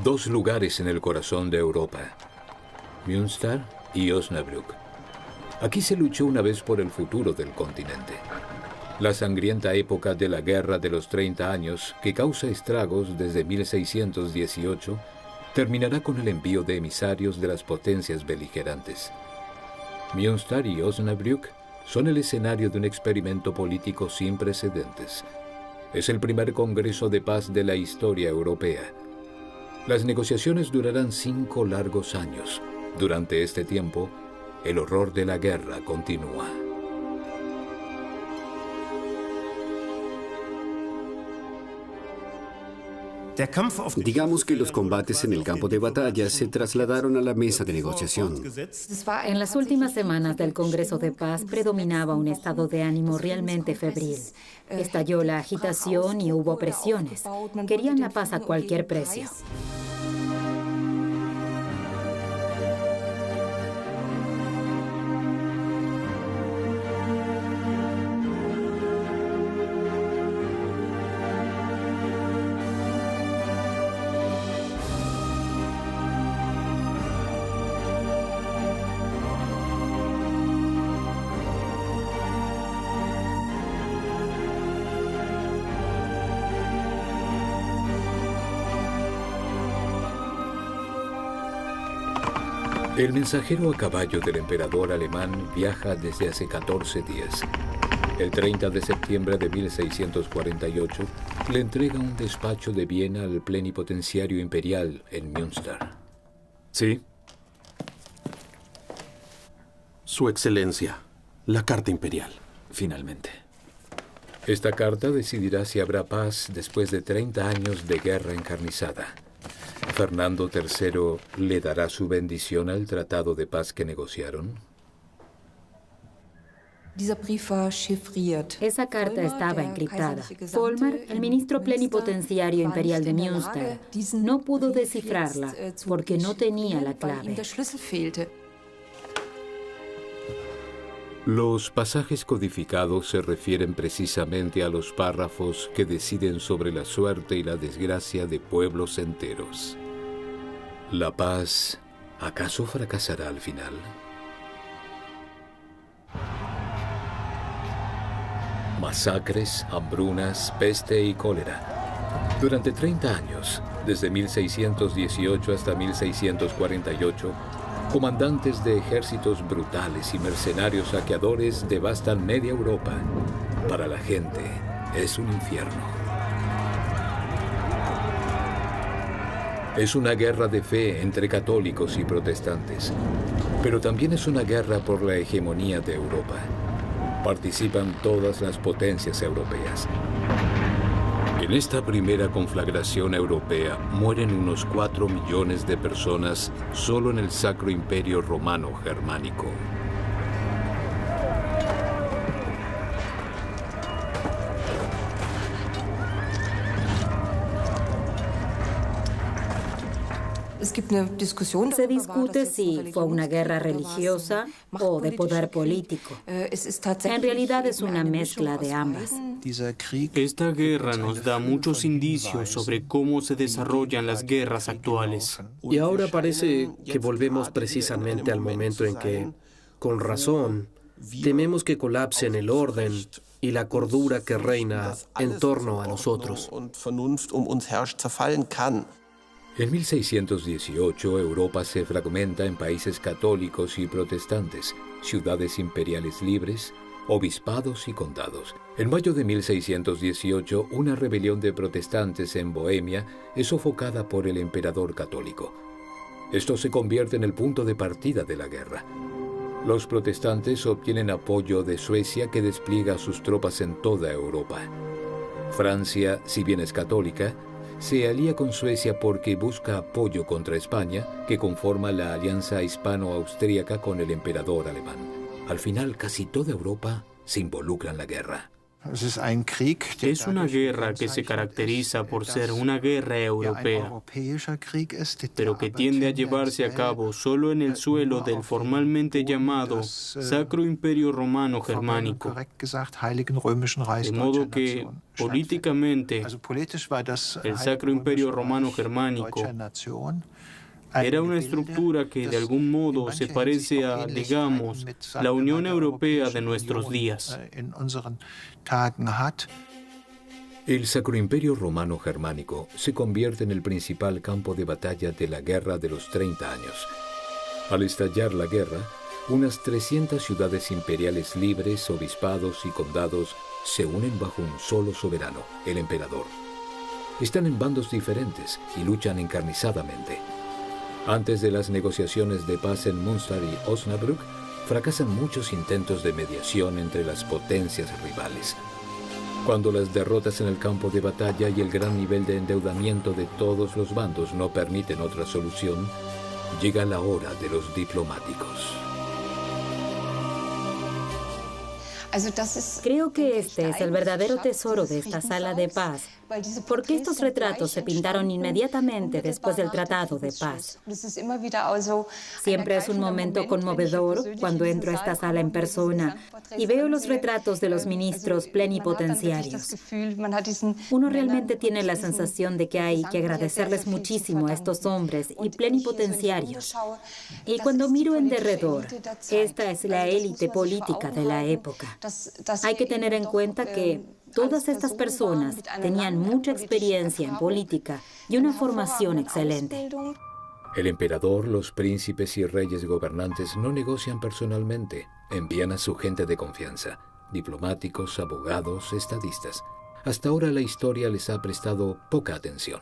Dos lugares en el corazón de Europa, Münster y Osnabrück. Aquí se luchó una vez por el futuro del continente. La sangrienta época de la Guerra de los 30 años, que causa estragos desde 1618, terminará con el envío de emisarios de las potencias beligerantes. Münster y Osnabrück son el escenario de un experimento político sin precedentes. Es el primer Congreso de Paz de la historia europea. Las negociaciones durarán 5 largos años. Durante este tiempo, el horror de la guerra continúa. Digamos que los combates en el campo de batalla se trasladaron a la mesa de negociación. En las últimas semanas del Congreso de Paz predominaba un estado de ánimo realmente febril. Estalló la agitación y hubo presiones. Querían la paz a cualquier precio. El mensajero a caballo del emperador alemán viaja desde hace 14 días. El 30 de septiembre de 1648 le entrega un despacho de Viena al plenipotenciario imperial en Münster. ¿Sí? Su Excelencia, la carta imperial. Finalmente. Esta carta decidirá si habrá paz después de 30 años de guerra encarnizada. ¿Fernando III le dará su bendición al tratado de paz que negociaron? Esa carta estaba encriptada. Volmar, el ministro plenipotenciario imperial de Münster, no pudo descifrarla porque no tenía la clave. Los pasajes codificados se refieren precisamente a los párrafos que deciden sobre la suerte y la desgracia de pueblos enteros. ¿La paz acaso fracasará al final? Masacres, hambrunas, peste y cólera. Durante 30 años, desde 1618 hasta 1648, comandantes de ejércitos brutales y mercenarios saqueadores devastan media Europa. Para la gente, es un infierno. Es una guerra de fe entre católicos y protestantes, pero también es una guerra por la hegemonía de Europa. Participan todas las potencias europeas. En esta primera conflagración europea mueren unos 4 millones de personas solo en el Sacro Imperio Romano Germánico. Se discute si fue una guerra religiosa o de poder político. En realidad es una mezcla de ambas. Esta guerra nos da muchos indicios sobre cómo se desarrollan las guerras actuales. Y ahora parece que volvemos precisamente al momento en que, con razón, tememos que colapsen el orden y la cordura que reina en torno a nosotros. En 1618, Europa se fragmenta en países católicos y protestantes, ciudades imperiales libres, obispados y condados. En mayo de 1618, una rebelión de protestantes en Bohemia es sofocada por el emperador católico. Esto se convierte en el punto de partida de la guerra. Los protestantes obtienen apoyo de Suecia, que despliega sus tropas en toda Europa. Francia, si bien es católica, se alía con Suecia porque busca apoyo contra España, que conforma la alianza hispano-austríaca con el emperador alemán. Al final, casi toda Europa se involucra en la guerra. Es una guerra que se caracteriza por ser una guerra europea, pero que tiende a llevarse a cabo solo en el suelo del formalmente llamado Sacro Imperio Romano Germánico. De modo que, políticamente, el Sacro Imperio Romano Germánico era una estructura que de algún modo se parece a, digamos, la Unión Europea de nuestros días. El Sacro Imperio Romano Germánico se convierte en el principal campo de batalla de la Guerra de los 30 años. Al estallar la guerra, unas 300 ciudades imperiales libres, obispados y condados se unen bajo un solo soberano, el emperador. Están en bandos diferentes y luchan encarnizadamente. Antes de las negociaciones de paz en Münster y Osnabrück, fracasan muchos intentos de mediación entre las potencias rivales. Cuando las derrotas en el campo de batalla y el gran nivel de endeudamiento de todos los bandos no permiten otra solución, llega la hora de los diplomáticos. Creo que este es el verdadero tesoro de esta sala de paz, porque estos retratos se pintaron inmediatamente después del Tratado de Paz. Siempre es un momento conmovedor cuando entro a esta sala en persona y veo los retratos de los ministros plenipotenciarios. Uno realmente tiene la sensación de que hay que agradecerles muchísimo a estos hombres y plenipotenciarios. Y cuando miro en derredor, esta es la élite política de la época. Hay que tener en cuenta que todas estas personas tenían mucha experiencia en política y una formación excelente. El emperador, los príncipes y reyes gobernantes no negocian personalmente, envían a su gente de confianza, diplomáticos, abogados, estadistas. Hasta ahora la historia les ha prestado poca atención.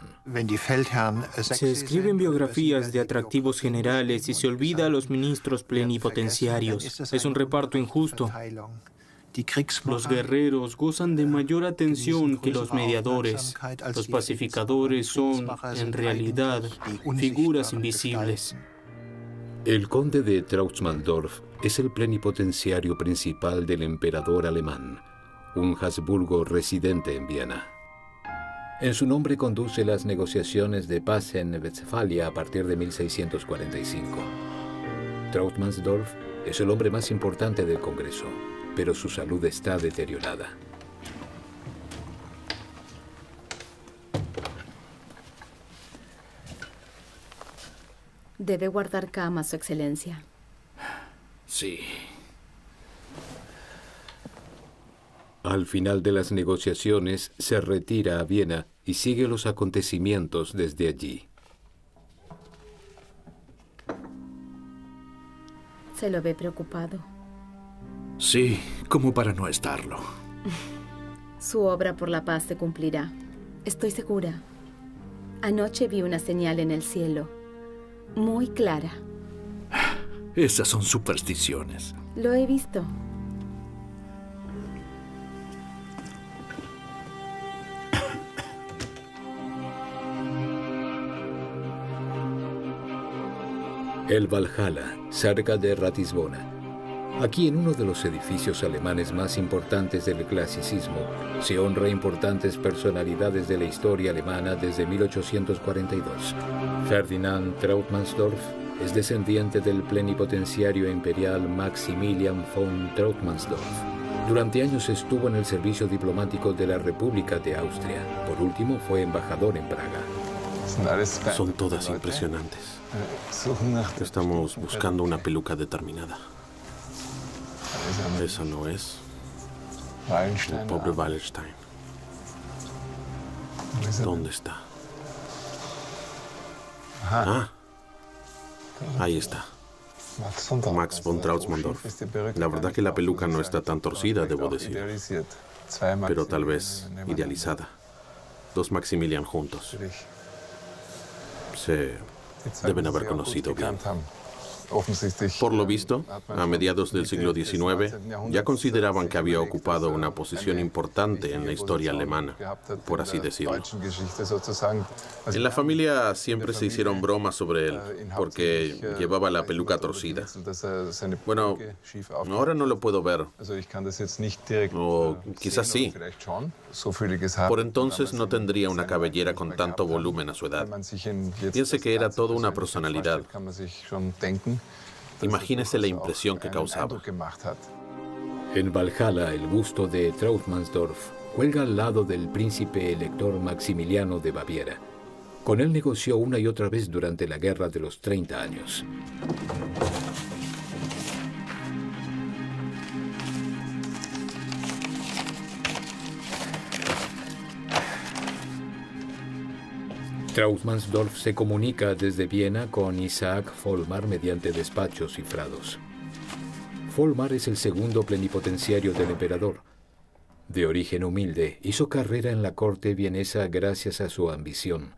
Se escriben biografías de atractivos generales y se olvida a los ministros plenipotenciarios. Es un reparto injusto. Los guerreros gozan de mayor atención que los mediadores. Los pacificadores son, en realidad, figuras invisibles. El conde de Trautsmansdorf es el plenipotenciario principal del emperador alemán, un Habsburgo residente en Viena. En su nombre conduce las negociaciones de paz en Westfalia a partir de 1645. Trautsmansdorf es el hombre más importante del Congreso, pero su salud está deteriorada. Debe guardar cama, Su Excelencia. Sí. Al final de las negociaciones, se retira a Viena y sigue los acontecimientos desde allí. Se lo ve preocupado. Sí, como para no estarlo. Su obra por la paz se cumplirá. Estoy segura. Anoche vi una señal en el cielo, muy clara. Esas son supersticiones. Lo he visto. El Valhalla, cerca de Ratisbona. Aquí, en uno de los edificios alemanes más importantes del clasicismo, se honra a importantes personalidades de la historia alemana desde 1842. Ferdinand Trautsmansdorf es descendiente del plenipotenciario imperial Maximilian von Trautsmansdorf. Durante años estuvo en el servicio diplomático de la República de Austria. Por último, fue embajador en Praga. Son todas impresionantes. Estamos buscando una peluca determinada. Esa no es. El pobre Wallenstein. ¿Dónde está? Ah, ahí está. Max von Trautsmansdorf. La verdad que la peluca no está tan torcida, debo decir. Pero tal vez idealizada. Dos Maximilian juntos. Se deben haber conocido bien. Por lo visto, a mediados del siglo XIX, ya consideraban que había ocupado una posición importante en la historia alemana, por así decirlo. En la familia siempre se hicieron bromas sobre él, porque llevaba la peluca torcida. Bueno, ahora no lo puedo ver. O quizás sí. Por entonces no tendría una cabellera con tanto volumen a su edad. Piense que era toda una personalidad. Imagínese la impresión que causaba. En Valhalla, el busto de Trautmannsdorf cuelga al lado del príncipe elector Maximiliano de Baviera. Con él negoció una y otra vez durante la Guerra de los 30 años. Trautmannsdorf se comunica desde Viena con Isaac Volmar mediante despachos cifrados. Volmar es el segundo plenipotenciario del emperador. De origen humilde, hizo carrera en la corte vienesa gracias a su ambición.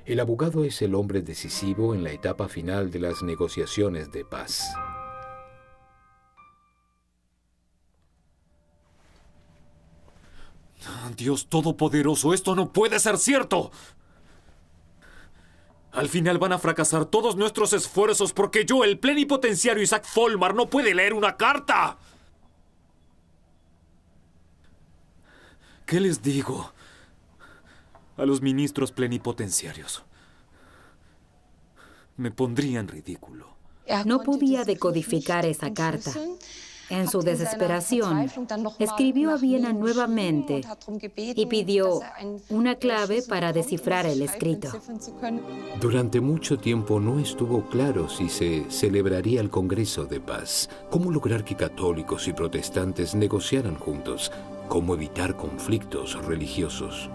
El abogado es el hombre decisivo en la etapa final de las negociaciones de paz. Dios Todopoderoso, esto no puede ser cierto. Al final van a fracasar todos nuestros esfuerzos porque yo, el plenipotenciario Isaac Volmar, no puede leer una carta. ¿Qué les digo a los ministros plenipotenciarios? Me pondría en ridículo. No podía decodificar esa carta. En su desesperación, escribió a Viena nuevamente y pidió una clave para descifrar el escrito. Durante mucho tiempo no estuvo claro si se celebraría el Congreso de Paz, cómo lograr que católicos y protestantes negociaran juntos, cómo evitar conflictos religiosos.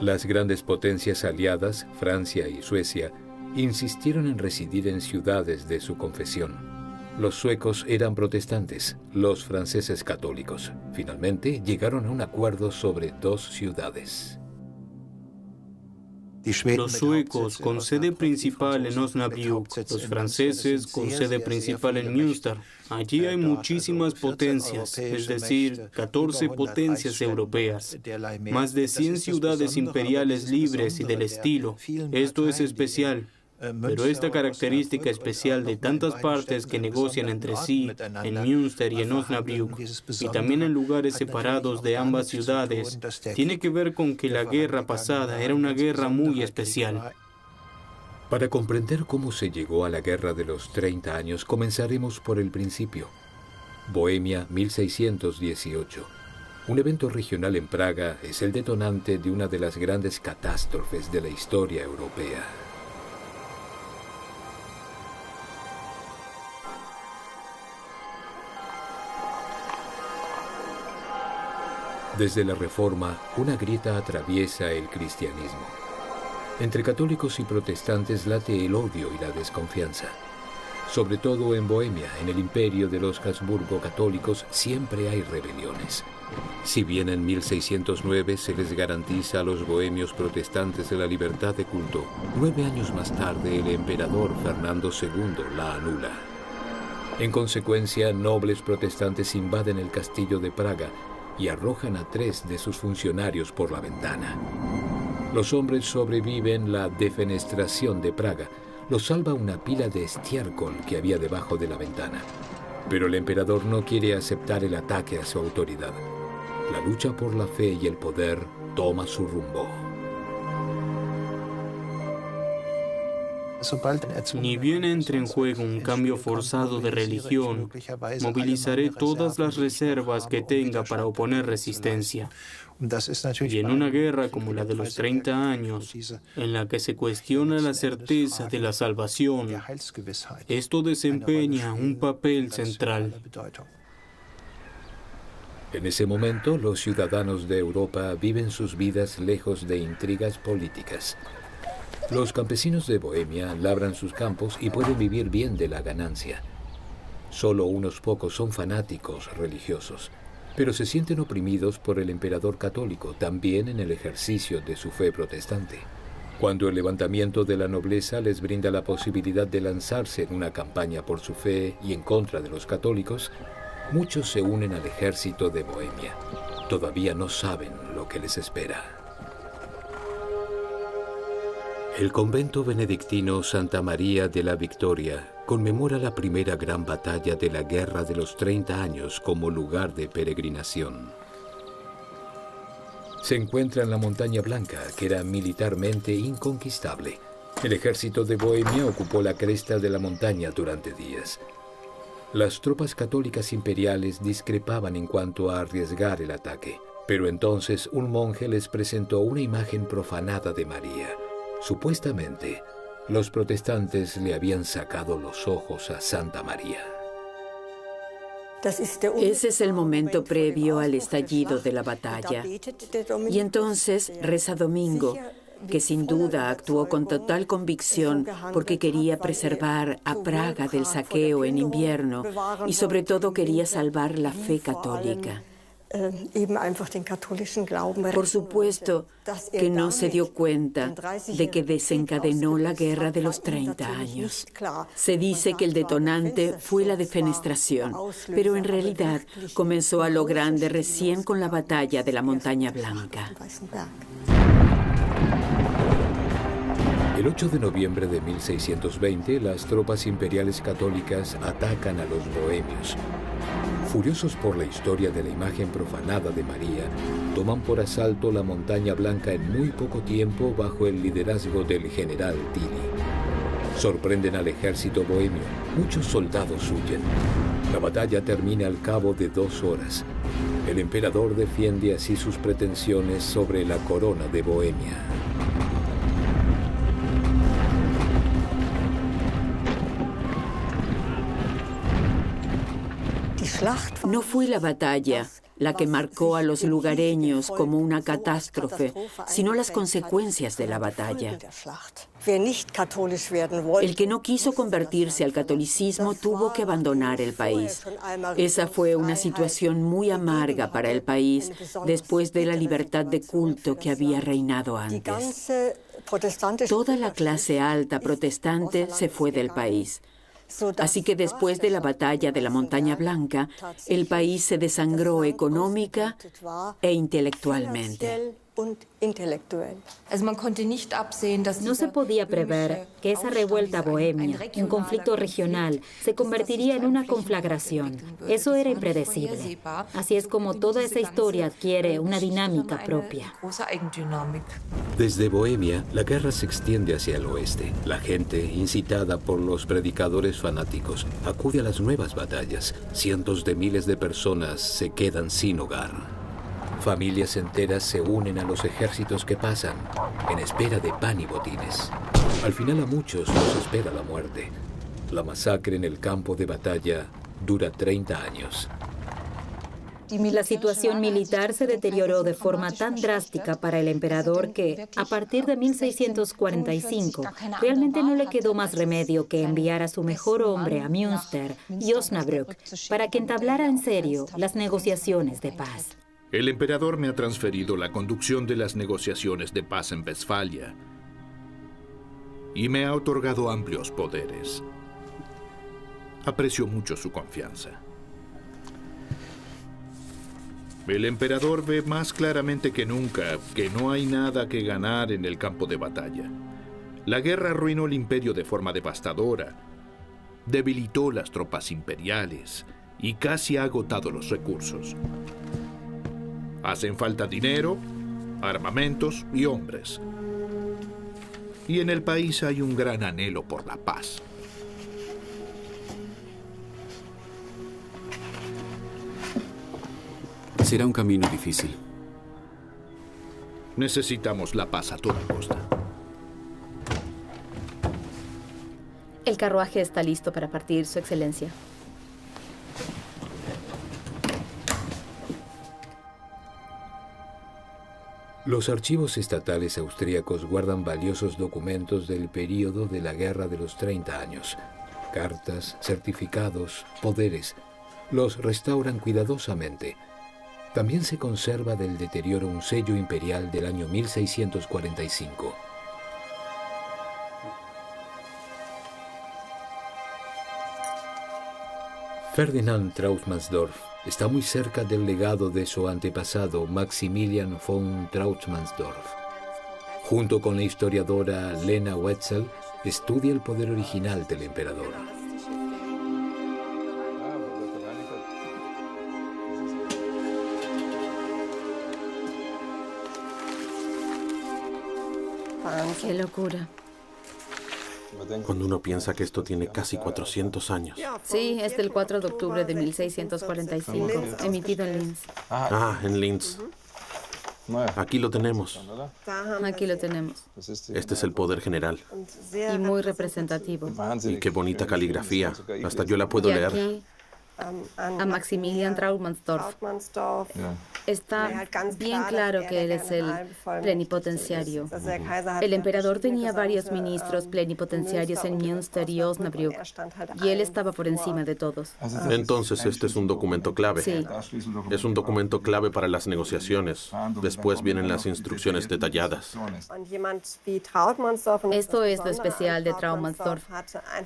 Las grandes potencias aliadas, Francia y Suecia, insistieron en residir en ciudades de su confesión. Los suecos eran protestantes, los franceses católicos. Finalmente, llegaron a un acuerdo sobre 2 ciudades. Los suecos con sede principal en Osnabrück, los franceses con sede principal en Münster. Allí hay muchísimas potencias, es decir, 14 potencias europeas, más de 100 ciudades imperiales libres y del estilo. Esto es especial. Pero esta característica especial de tantas partes que negocian entre sí en Münster y en Osnabrück, y también en lugares separados de ambas ciudades, tiene que ver con que la guerra pasada era una guerra muy especial. Para comprender cómo se llegó a la Guerra de los 30 años, comenzaremos por el principio. Bohemia, 1618. Un evento regional en Praga es el detonante de una de las grandes catástrofes de la historia europea. Desde la Reforma, una grieta atraviesa el cristianismo. Entre católicos y protestantes late el odio y la desconfianza. Sobre todo en Bohemia, en el imperio de los Habsburgo católicos, siempre hay rebeliones. Si bien en 1609 se les garantiza a los bohemios protestantes la libertad de culto, 9 años más tarde el emperador Fernando II la anula. En consecuencia, nobles protestantes invaden el castillo de Praga y arrojan a 3 de sus funcionarios por la ventana. Los hombres sobreviven la defenestración de Praga. Los salva una pila de estiércol que había debajo de la ventana. Pero el emperador no quiere aceptar el ataque a su autoridad. La lucha por la fe y el poder toma su rumbo. Ni bien entre en juego un cambio forzado de religión, movilizaré todas las reservas que tenga para oponer resistencia. Y en una guerra como la de los 30 años, en la que se cuestiona la certeza de la salvación, esto desempeña un papel central. En ese momento, los ciudadanos de Europa viven sus vidas lejos de intrigas políticas. Los campesinos de Bohemia labran sus campos y pueden vivir bien de la ganancia. Solo unos pocos son fanáticos religiosos, pero se sienten oprimidos por el emperador católico, también en el ejercicio de su fe protestante. Cuando el levantamiento de la nobleza les brinda la posibilidad de lanzarse en una campaña por su fe y en contra de los católicos, muchos se unen al ejército de Bohemia. Todavía no saben lo que les espera. El convento benedictino Santa María de la Victoria conmemora la primera gran batalla de la Guerra de los 30 años como lugar de peregrinación. Se encuentra en la Montaña Blanca, que era militarmente inconquistable. El ejército de Bohemia ocupó la cresta de la montaña durante días. Las tropas católicas imperiales discrepaban en cuanto a arriesgar el ataque, pero entonces un monje les presentó una imagen profanada de María. Supuestamente, los protestantes le habían sacado los ojos a Santa María. Ese es el momento previo al estallido de la batalla. Y entonces reza Domingo, que sin duda actuó con total convicción porque quería preservar a Praga del saqueo en invierno y sobre todo quería salvar la fe católica. Por supuesto que no se dio cuenta de que desencadenó la Guerra de los 30 años. Se dice que el detonante fue la defenestración, pero en realidad comenzó a lo grande recién con la batalla de la Montaña Blanca. El 8 de noviembre de 1620, las tropas imperiales católicas atacan a los bohemios. Furiosos por la historia de la imagen profanada de María, toman por asalto la Montaña Blanca en muy poco tiempo bajo el liderazgo del general Tilly. Sorprenden al ejército bohemio. Muchos soldados huyen. La batalla termina al cabo de 2 horas. El emperador defiende así sus pretensiones sobre la corona de Bohemia. No fue la batalla la que marcó a los lugareños como una catástrofe, sino las consecuencias de la batalla. El que no quiso convertirse al catolicismo tuvo que abandonar el país. Esa fue una situación muy amarga para el país después de la libertad de culto que había reinado antes. Toda la clase alta protestante se fue del país. Así que después de la batalla de la Montaña Blanca, el país se desangró económica e intelectualmente. No se podía prever que esa revuelta bohemia, un conflicto regional, se convertiría en una conflagración. Eso era impredecible. Así es como toda esa historia adquiere una dinámica propia. Desde Bohemia, la guerra se extiende hacia el oeste. La gente, incitada por los predicadores fanáticos, acude a las nuevas batallas. Cientos de miles de personas se quedan sin hogar. Familias enteras se unen a los ejércitos que pasan, en espera de pan y botines. Al final a muchos los espera la muerte. La masacre en el campo de batalla dura 30 años. La situación militar se deterioró de forma tan drástica para el emperador que, a partir de 1645, realmente no le quedó más remedio que enviar a su mejor hombre a Münster y Osnabrück para que entablara en serio las negociaciones de paz. El emperador me ha transferido la conducción de las negociaciones de paz en Westfalia y me ha otorgado amplios poderes. Aprecio mucho su confianza. El emperador ve más claramente que nunca que no hay nada que ganar en el campo de batalla. La guerra arruinó el imperio de forma devastadora, debilitó las tropas imperiales y casi ha agotado los recursos. Hacen falta dinero, armamentos y hombres. Y en el país hay un gran anhelo por la paz. Será un camino difícil. Necesitamos la paz a toda costa. El carruaje está listo para partir, Su Excelencia. Los archivos estatales austríacos guardan valiosos documentos del período de la Guerra de los 30 años. Cartas, certificados, poderes. Los restauran cuidadosamente. También se conserva del deterioro un sello imperial del año 1645. Ferdinand Trautmannsdorf está muy cerca del legado de su antepasado Maximilian von Trautmannsdorf. Junto con la historiadora Lena Wetzel, estudia el poder original del emperador. ¡Qué locura! Cuando uno piensa que esto tiene casi 400 años. Sí, es del 4 de octubre de 1645, emitido en Linz. Ah, en Linz. Aquí lo tenemos. Aquí lo tenemos. Este es el poder general. Y muy representativo. Y qué bonita caligrafía. Hasta yo la puedo Y leer. aquí, a Maximilian Trautmannsdorf. Está bien claro que él es el plenipotenciario. El emperador tenía varios ministros plenipotenciarios en Münster y Osnabrück, y él estaba por encima de todos. Entonces, este es un documento clave. Sí. Es un documento clave para las negociaciones. Después vienen las instrucciones detalladas. Esto es lo especial de Trautmannsdorf.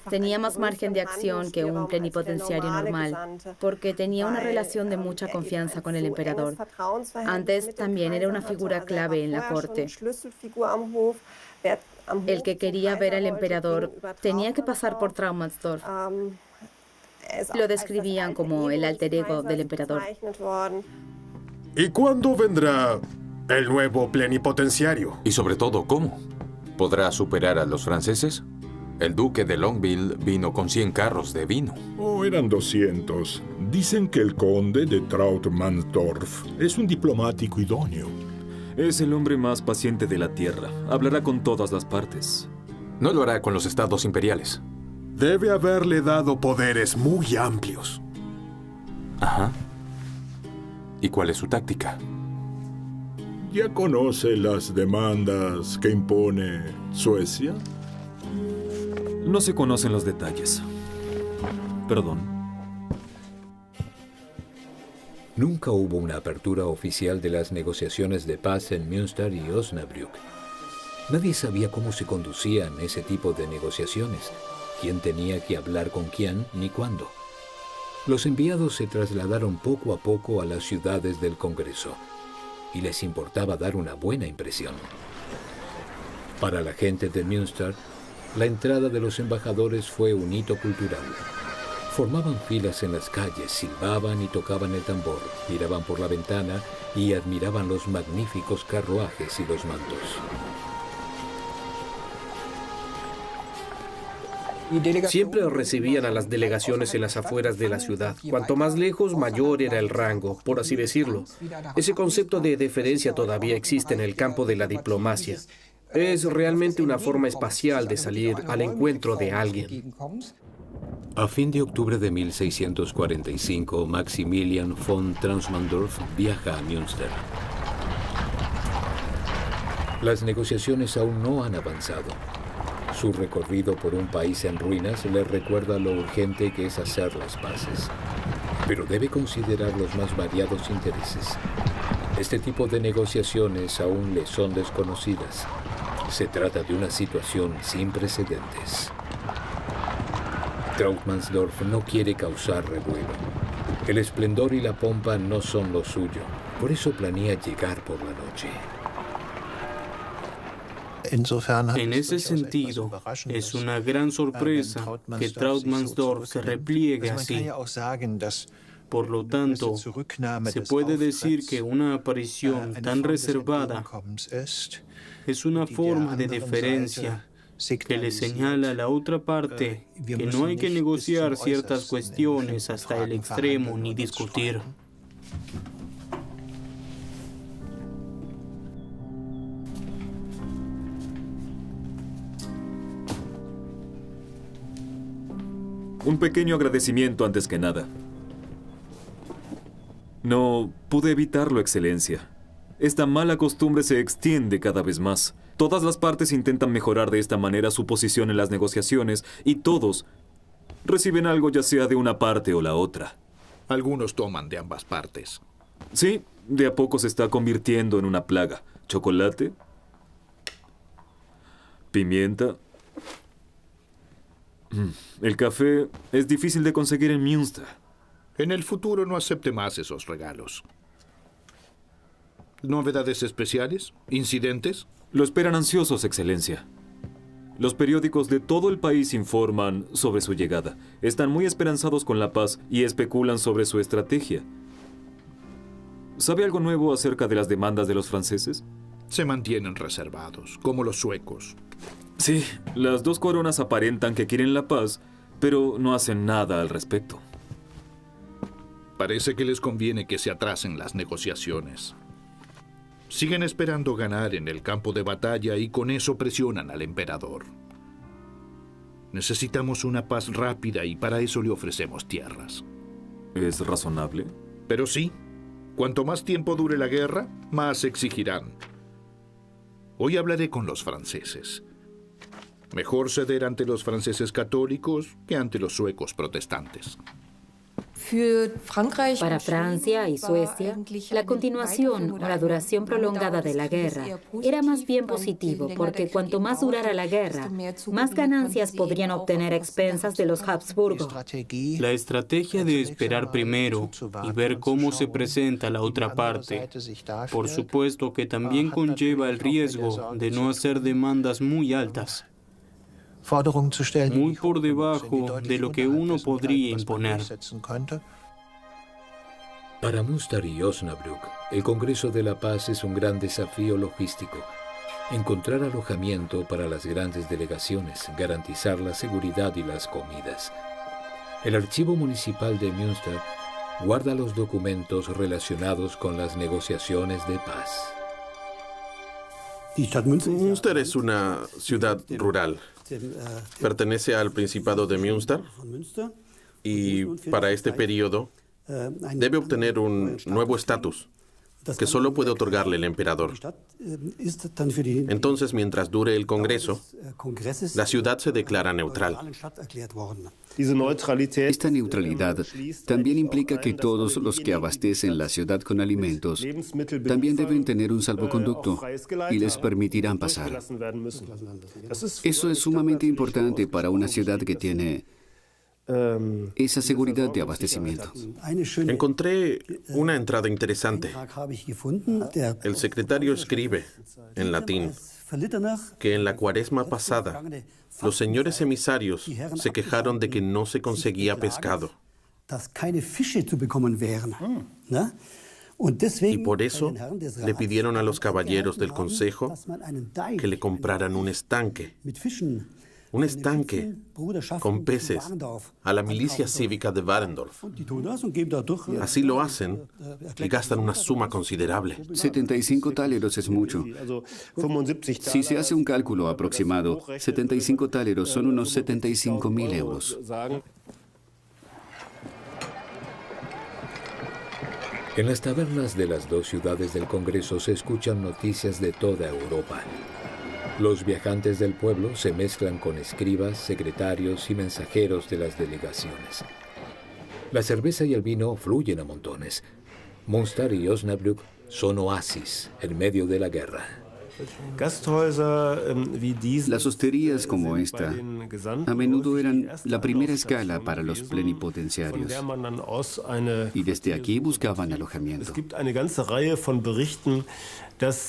Tenía más margen de acción que un plenipotenciario normal, porque tenía una relación de mucha confianza con el emperador. Antes también era una figura clave en la corte. El que quería ver al emperador tenía que pasar por Trautmannsdorf. Lo describían como el alter ego del emperador. ¿Y cuándo vendrá el nuevo plenipotenciario? Y sobre todo, ¿cómo? ¿Podrá superar a los franceses? El duque de Longueville vino con 100 carros de vino. Oh, eran 200. Dicen que el conde de Trautmannsdorf es un diplomático idóneo. Es el hombre más paciente de la tierra. Hablará con todas las partes. No lo hará con los estados imperiales. Debe haberle dado poderes muy amplios. Ajá. ¿Y cuál es su táctica? ¿Ya conoce las demandas que impone Suecia? No se conocen los detalles. Perdón. Nunca hubo una apertura oficial de las negociaciones de paz en Münster y Osnabrück. Nadie sabía cómo se conducían ese tipo de negociaciones, quién tenía que hablar con quién ni cuándo. Los enviados se trasladaron poco a poco a las ciudades del Congreso y les importaba dar una buena impresión. Para la gente de Münster, la entrada de los embajadores fue un hito cultural. Formaban filas en las calles, silbaban y tocaban el tambor, miraban por la ventana y admiraban los magníficos carruajes y los mantos. Siempre recibían a las delegaciones en las afueras de la ciudad. Cuanto más lejos, mayor era el rango, por así decirlo. Ese concepto de deferencia todavía existe en el campo de la diplomacia. Es realmente una forma espacial de salir al encuentro de alguien. A fin de octubre de 1645, Maximilian von Trautmannsdorf viaja a Münster. Las negociaciones aún no han avanzado. Su recorrido por un país en ruinas le recuerda lo urgente que es hacer las paces. Pero debe considerar los más variados intereses. Este tipo de negociaciones aún le son desconocidas. Se trata de una situación sin precedentes. Trautmannsdorf no quiere causar revuelo. El esplendor y la pompa no son lo suyo. Por eso planea llegar por la noche. En ese sentido, es una gran sorpresa que Trautmannsdorf se repliegue así. Por lo tanto, se puede decir que una aparición tan reservada es una forma de deferencia que le señala a la otra parte que no hay que negociar ciertas cuestiones hasta el extremo ni discutir. Un pequeño agradecimiento antes que nada. No pude evitarlo, Excelencia. Esta mala costumbre se extiende cada vez más. Todas las partes intentan mejorar de esta manera su posición en las negociaciones y todos reciben algo ya sea de una parte o la otra. Algunos toman de ambas partes. Sí, de a poco se está convirtiendo en una plaga. Chocolate, pimienta. El café es difícil de conseguir en Münster. En el futuro no acepte más esos regalos. ¿Novedades especiales? ¿Incidentes? Lo esperan ansiosos, Excelencia. Los periódicos de todo el país informan sobre su llegada. Están muy esperanzados con la paz y especulan sobre su estrategia. ¿Sabe algo nuevo acerca de las demandas de los franceses? Se mantienen reservados, como los suecos. Sí, las dos coronas aparentan que quieren la paz, pero no hacen nada al respecto. Parece que les conviene que se atrasen las negociaciones. Siguen esperando ganar en el campo de batalla y con eso presionan al emperador. Necesitamos una paz rápida y para eso le ofrecemos tierras. ¿Es razonable? Pero sí, cuanto más tiempo dure la guerra, más exigirán. Hoy hablaré con los franceses. Mejor ceder ante los franceses católicos que ante los suecos protestantes. Para Francia y Suecia, la continuación o la duración prolongada de la guerra era más bien positivo, porque cuanto más durara la guerra, más ganancias podrían obtener a expensas de los Habsburgo. La estrategia de esperar primero y ver cómo se presenta la otra parte, por supuesto que también conlleva el riesgo de no hacer demandas muy altas, muy por debajo de lo que uno podría imponer. Para Münster y Osnabrück, el Congreso de la Paz es un gran desafío logístico. Encontrar alojamiento para las grandes delegaciones, garantizar la seguridad y las comidas. El archivo municipal de Münster guarda los documentos relacionados con las negociaciones de paz. Münster es una ciudad rural. Pertenece al Principado de Münster y para este periodo debe obtener un nuevo estatus que solo puede otorgarle el emperador. Entonces, mientras dure el Congreso, la ciudad se declara neutral. Esta neutralidad también implica que todos los que abastecen la ciudad con alimentos también deben tener un salvoconducto y les permitirán pasar. Eso es sumamente importante para una ciudad que tiene esa seguridad de abastecimiento. Encontré una entrada interesante. El secretario escribe, en latín, que en la Cuaresma pasada, los señores emisarios se quejaron de que no se conseguía pescado. Y por eso le pidieron a los caballeros del consejo que le compraran un estanque con peces a la milicia cívica de Waddendorf. Así lo hacen y gastan una suma considerable. 75 táleros es mucho. Si se hace un cálculo aproximado, 75 táleros son unos 75.000 euros. En las tabernas de las dos ciudades del Congreso se escuchan noticias de toda Europa. Los viajantes del pueblo se mezclan con escribas, secretarios y mensajeros de las delegaciones. La cerveza y el vino fluyen a montones. Münster y Osnabrück son oasis en medio de la guerra. Las hosterías como esta a menudo eran la primera escala para los plenipotenciarios y desde aquí buscaban alojamiento.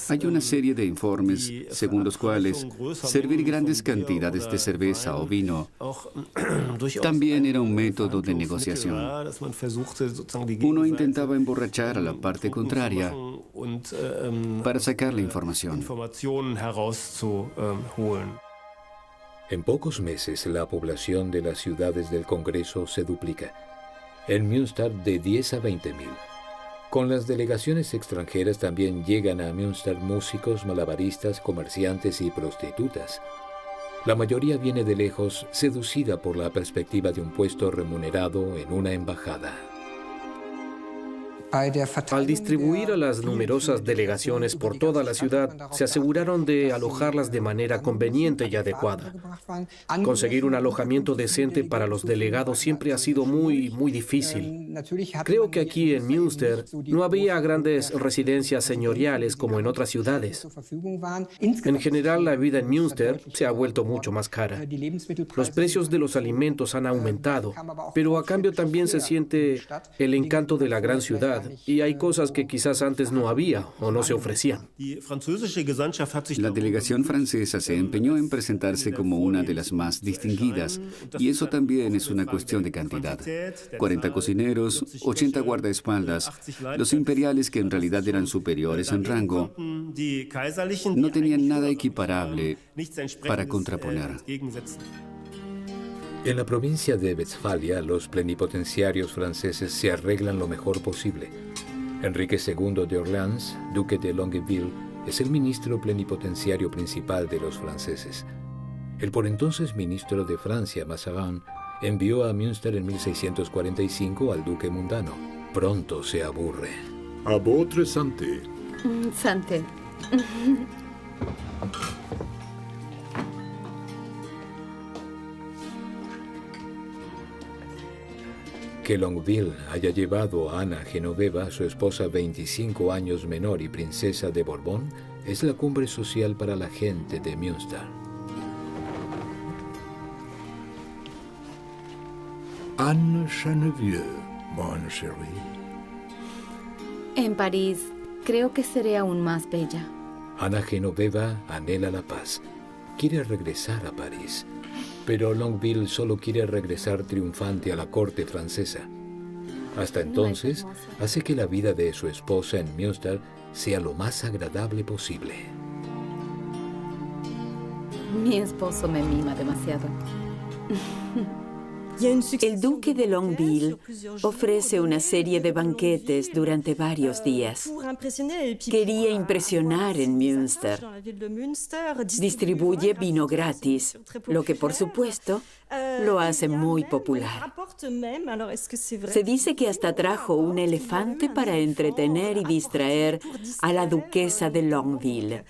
Hay una serie de informes según los cuales servir grandes cantidades de cerveza o vino también era un método de negociación. Uno intentaba emborrachar a la parte contraria para sacar la información. En pocos meses, la población de las ciudades del Congreso se duplica. En Münster, de 10 a 20.000. Con las delegaciones extranjeras también llegan a Münster músicos, malabaristas, comerciantes y prostitutas. La mayoría viene de lejos, seducida por la perspectiva de un puesto remunerado en una embajada. Al distribuir a las numerosas delegaciones por toda la ciudad, se aseguraron de alojarlas de manera conveniente y adecuada. Conseguir un alojamiento decente para los delegados siempre ha sido muy difícil. Creo que aquí en Münster no había grandes residencias señoriales como en otras ciudades. En general, la vida en Münster se ha vuelto mucho más cara. Los precios de los alimentos han aumentado, pero a cambio también se siente el encanto de la gran ciudad. Y hay cosas que quizás antes no había o no se ofrecían. La delegación francesa se empeñó en presentarse como una de las más distinguidas, y eso también es una cuestión de cantidad. 40 cocineros, 80 guardaespaldas, los imperiales, que en realidad eran superiores en rango, no tenían nada equiparable para contraponer. En la provincia de Westfalia, los plenipotenciarios franceses se arreglan lo mejor posible. Enrique II de Orleans, duque de Longueville, es el ministro plenipotenciario principal de los franceses. El por entonces ministro de Francia, Mazarin, envió a Münster en 1645 al duque mundano. Pronto se aburre. A votre santé. Santé. Que Longueville haya llevado a Ana Genoveva, su esposa 25 años menor y princesa de Borbón, es la cumbre social para la gente de Münster. Anne Geneviève, mon chéri. En París, creo que seré aún más bella. Ana Genoveva anhela la paz. Quiere regresar a París. Pero Longueville solo quiere regresar triunfante a la corte francesa. Hasta entonces, hace que la vida de su esposa en Münster sea lo más agradable posible. Mi esposo me mima demasiado. El duque de Longueville ofrece una serie de banquetes durante varios días. Quería impresionar en Münster. Distribuye vino gratis, lo que por supuesto lo hace muy popular. Se dice que hasta trajo un elefante para entretener y distraer a la duquesa de Longueville,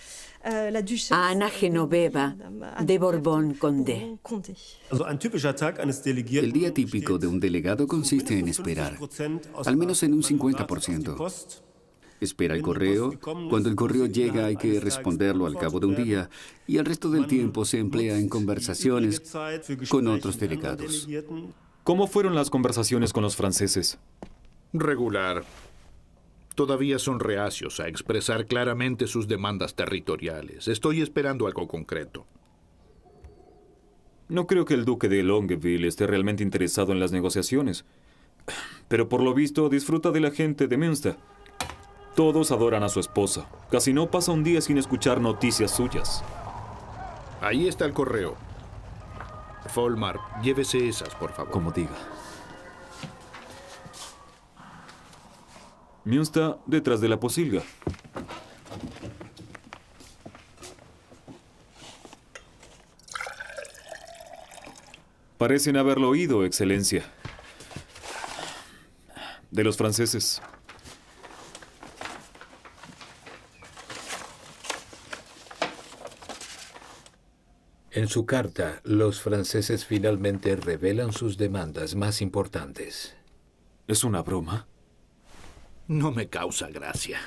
a Ana Genoveva de Borbón-Condé. El día típico de un delegado consiste en esperar, al menos en un 50%. Espera el correo. Cuando el correo llega hay que responderlo al cabo de un día, y el resto del tiempo se emplea en conversaciones con otros delegados. ¿Cómo fueron las conversaciones con los franceses? Regular. Todavía son reacios a expresar claramente sus demandas territoriales. Estoy esperando algo concreto. No creo que el duque de Longueville esté realmente interesado en las negociaciones. Pero por lo visto disfruta de la gente de Münster. Todos adoran a su esposa. Casi no pasa un día sin escuchar noticias suyas. Ahí está el correo. Folmar, llévese esas, por favor. Como diga. Münster detrás de la posilga. Parecen haberlo oído, Excelencia. De los franceses. En su carta, los franceses finalmente revelan sus demandas más importantes. ¿Es una broma? No me causa gracia.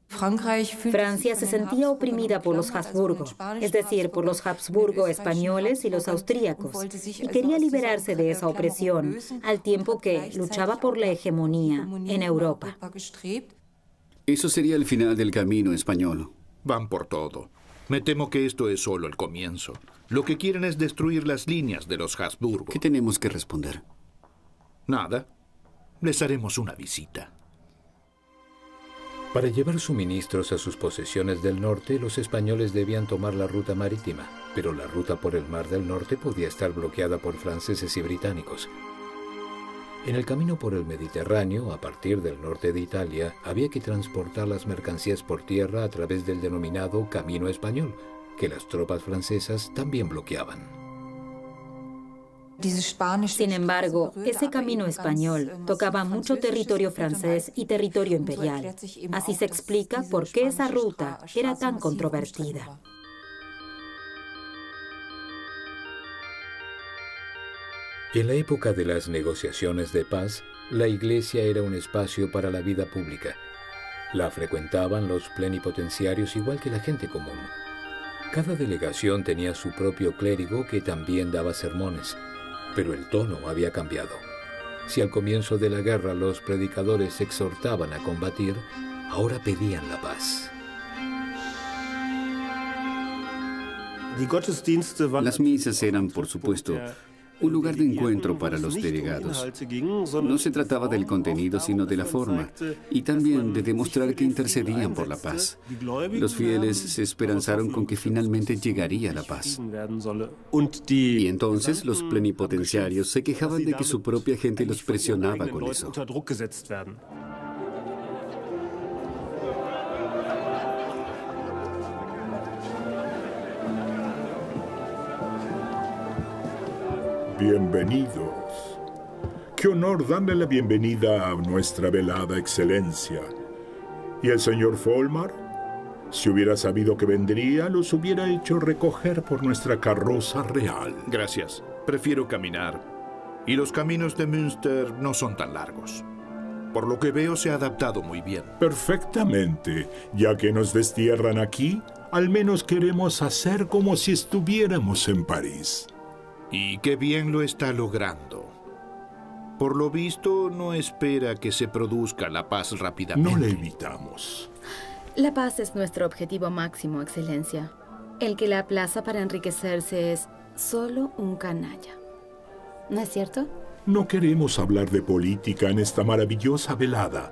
Francia se sentía oprimida por los Habsburgo, es decir, por los Habsburgo españoles y los austríacos, y quería liberarse de esa opresión, al tiempo que luchaba por la hegemonía en Europa. Eso sería el final del camino español. Van por todo. Me temo que esto es solo el comienzo. Lo que quieren es destruir las líneas de los Habsburgo. ¿Qué tenemos que responder? Nada. Les haremos una visita. Para llevar suministros a sus posesiones del norte, los españoles debían tomar la ruta marítima, pero la ruta por el Mar del Norte podía estar bloqueada por franceses y británicos. En el camino por el Mediterráneo, a partir del norte de Italia, había que transportar las mercancías por tierra a través del denominado Camino Español, que las tropas francesas también bloqueaban. Sin embargo, ese camino español tocaba mucho territorio francés y territorio imperial. Así se explica por qué esa ruta era tan controvertida. En la época de las negociaciones de paz, la iglesia era un espacio para la vida pública. La frecuentaban los plenipotenciarios igual que la gente común. Cada delegación tenía su propio clérigo que también daba sermones, pero el tono había cambiado. Si al comienzo de la guerra los predicadores exhortaban a combatir, ahora pedían la paz. Las misas eran, por supuesto, un lugar de encuentro para los delegados. No se trataba del contenido, sino de la forma, y también de demostrar que intercedían por la paz. Los fieles se esperanzaron con que finalmente llegaría la paz. Y entonces los plenipotenciarios se quejaban de que su propia gente los presionaba con eso. Bienvenidos. Qué honor darle la bienvenida a nuestra velada excelencia. ¿Y el señor Folmar? Si hubiera sabido que vendría, los hubiera hecho recoger por nuestra carroza real. Gracias. Prefiero caminar. Y los caminos de Münster no son tan largos. Por lo que veo, se ha adaptado muy bien. Perfectamente. Ya que nos destierran aquí, al menos queremos hacer como si estuviéramos en París. Y qué bien lo está logrando. Por lo visto, no espera que se produzca la paz rápidamente. No le evitamos. La paz es nuestro objetivo máximo, Excelencia. El que la aplaza para enriquecerse es solo un canalla. ¿No es cierto? No queremos hablar de política en esta maravillosa velada.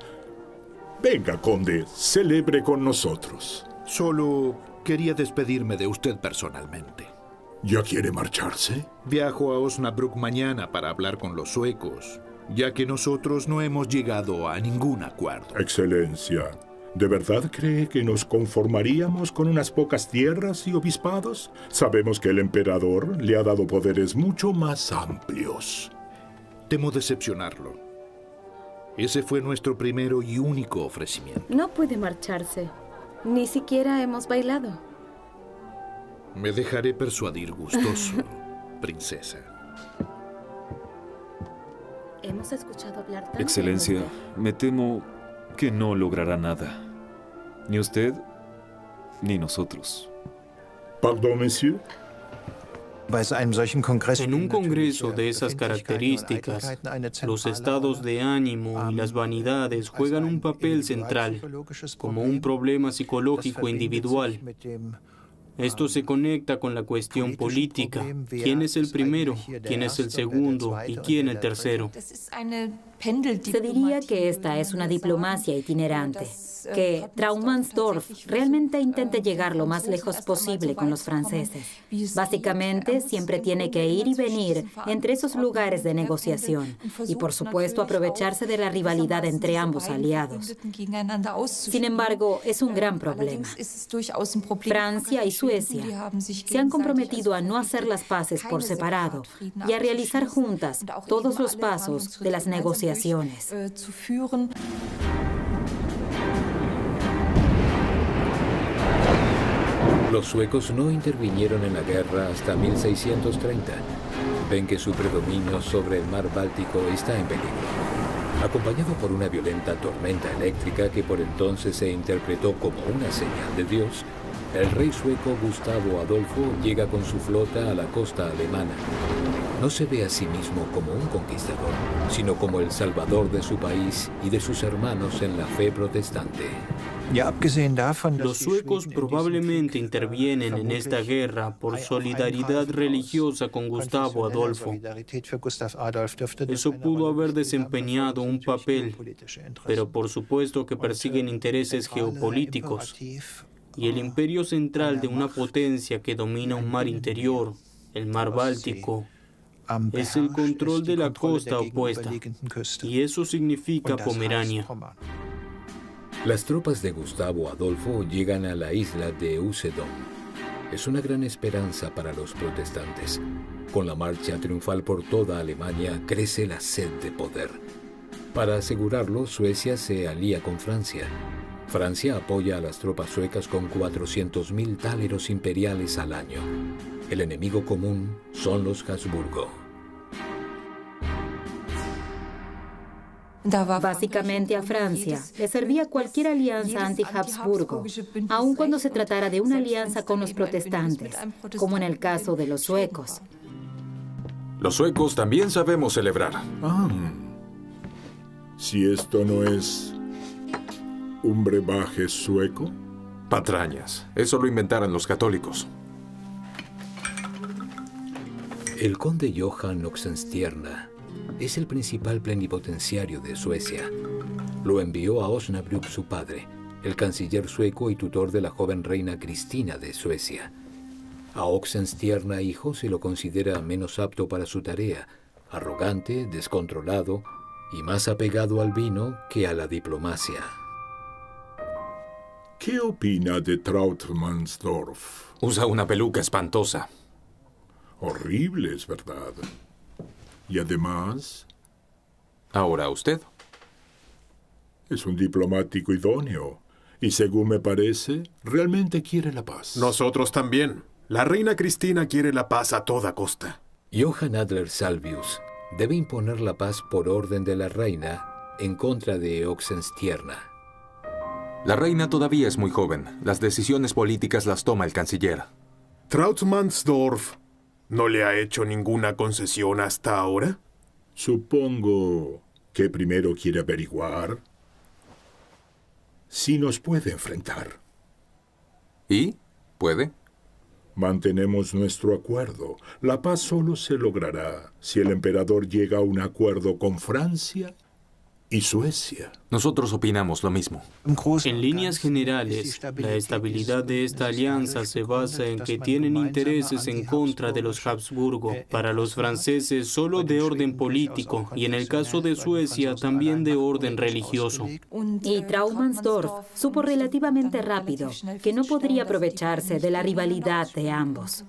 Venga, conde, celebre con nosotros. Solo quería despedirme de usted personalmente. ¿Ya quiere marcharse? Viajo a Osnabrück mañana para hablar con los suecos, ya que nosotros no hemos llegado a ningún acuerdo. Excelencia, ¿de verdad cree que nos conformaríamos con unas pocas tierras y obispados? Sabemos que el emperador le ha dado poderes mucho más amplios. Temo decepcionarlo. Ese fue nuestro primero y único ofrecimiento. No puede marcharse. Ni siquiera hemos bailado. Me dejaré persuadir gustoso, princesa. Hemos escuchado hablar tanto. Excelencia, me temo que no logrará nada. Ni usted, ni nosotros. Pardon, monsieur. En un congreso de esas características, los estados de ánimo y las vanidades juegan un papel central, como un problema psicológico individual. Esto se conecta con la cuestión política. ¿Quién es el primero? ¿Quién es el segundo? ¿Y quién el tercero? Se diría que esta es una diplomacia itinerante, que Traumansdorf realmente intente llegar lo más lejos posible con los franceses. Básicamente, siempre tiene que ir y venir entre esos lugares de negociación y, por supuesto, aprovecharse de la rivalidad entre ambos aliados. Sin embargo, es un gran problema. Francia y Suecia se han comprometido a no hacer las paces por separado y a realizar juntas todos los pasos de las negociaciones. Los suecos no intervinieron en la guerra hasta 1630. Ven que su predominio sobre el mar Báltico está en peligro. Acompañado por una violenta tormenta eléctrica que por entonces se interpretó como una señal de Dios, el rey sueco Gustavo Adolfo llega con su flota a la costa alemana. No se ve a sí mismo como un conquistador, sino como el salvador de su país y de sus hermanos en la fe protestante. Los suecos probablemente intervienen en esta guerra por solidaridad religiosa con Gustavo Adolfo. Eso pudo haber desempeñado un papel, pero por supuesto que persiguen intereses geopolíticos. Y el imperio central de una potencia que domina un mar interior, el mar Báltico, es el control de la costa opuesta, y eso significa Pomerania. Las tropas de Gustavo Adolfo llegan a la isla de Usedom. Es una gran esperanza para los protestantes. Con la marcha triunfal por toda Alemania, crece la sed de poder. Para asegurarlo, Suecia se alía con Francia. Francia apoya a las tropas suecas con 400.000 táleros imperiales al año. El enemigo común son los Habsburgo. Básicamente a Francia le servía cualquier alianza anti-Habsburgo, aun cuando se tratara de una alianza con los protestantes, como en el caso de los suecos. Los suecos también sabemos celebrar. Si esto no es un brebaje sueco. Patrañas. Eso lo inventaron los católicos. El conde Johan Oxenstierna es el principal plenipotenciario de Suecia. Lo envió a Osnabrück su padre, el canciller sueco y tutor de la joven reina Cristina de Suecia. A Oxenstierna hijo se lo considera menos apto para su tarea, arrogante, descontrolado y más apegado al vino que a la diplomacia. ¿Qué opina de Trautmannsdorf? Usa una peluca espantosa. Horrible, es verdad. Y además... Ahora usted. Es un diplomático idóneo. Y según me parece, realmente quiere la paz. Nosotros también. La reina Cristina quiere la paz a toda costa. Johann Adler Salvius debe imponer la paz por orden de la reina en contra de Oxenstierna. La reina todavía es muy joven. Las decisiones políticas las toma el canciller. ¿Trautmannsdorf no le ha hecho ninguna concesión hasta ahora? Supongo que primero quiere averiguar si nos puede enfrentar. ¿Y? ¿Puede? Mantenemos nuestro acuerdo. La paz solo se logrará si el emperador llega a un acuerdo con Francia y Suecia. Nosotros opinamos lo mismo. En líneas generales, la estabilidad de esta alianza se basa en que tienen intereses en contra de los Habsburgo. Para los franceses, solo de orden político, y en el caso de Suecia, también de orden religioso. Y Trautmannsdorf supo relativamente rápido que no podría aprovecharse de la rivalidad de ambos.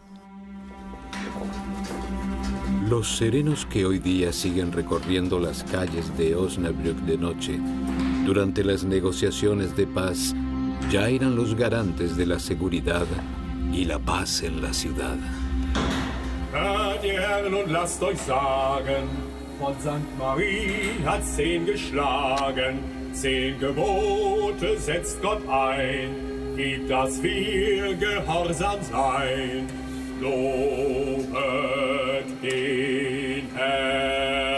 Los serenos que hoy día siguen recorriendo las calles de Osnabrück de noche, durante las negociaciones de paz, ya eran los garantes de la seguridad y la paz en la ciudad. Hört ihr Herren und lasst euch sagen, von St. Marie hat 10 geschlagen, 10 Gebote setzt Gott ein, gibt, dass wir gehorsam sein. Lobet den Herrn.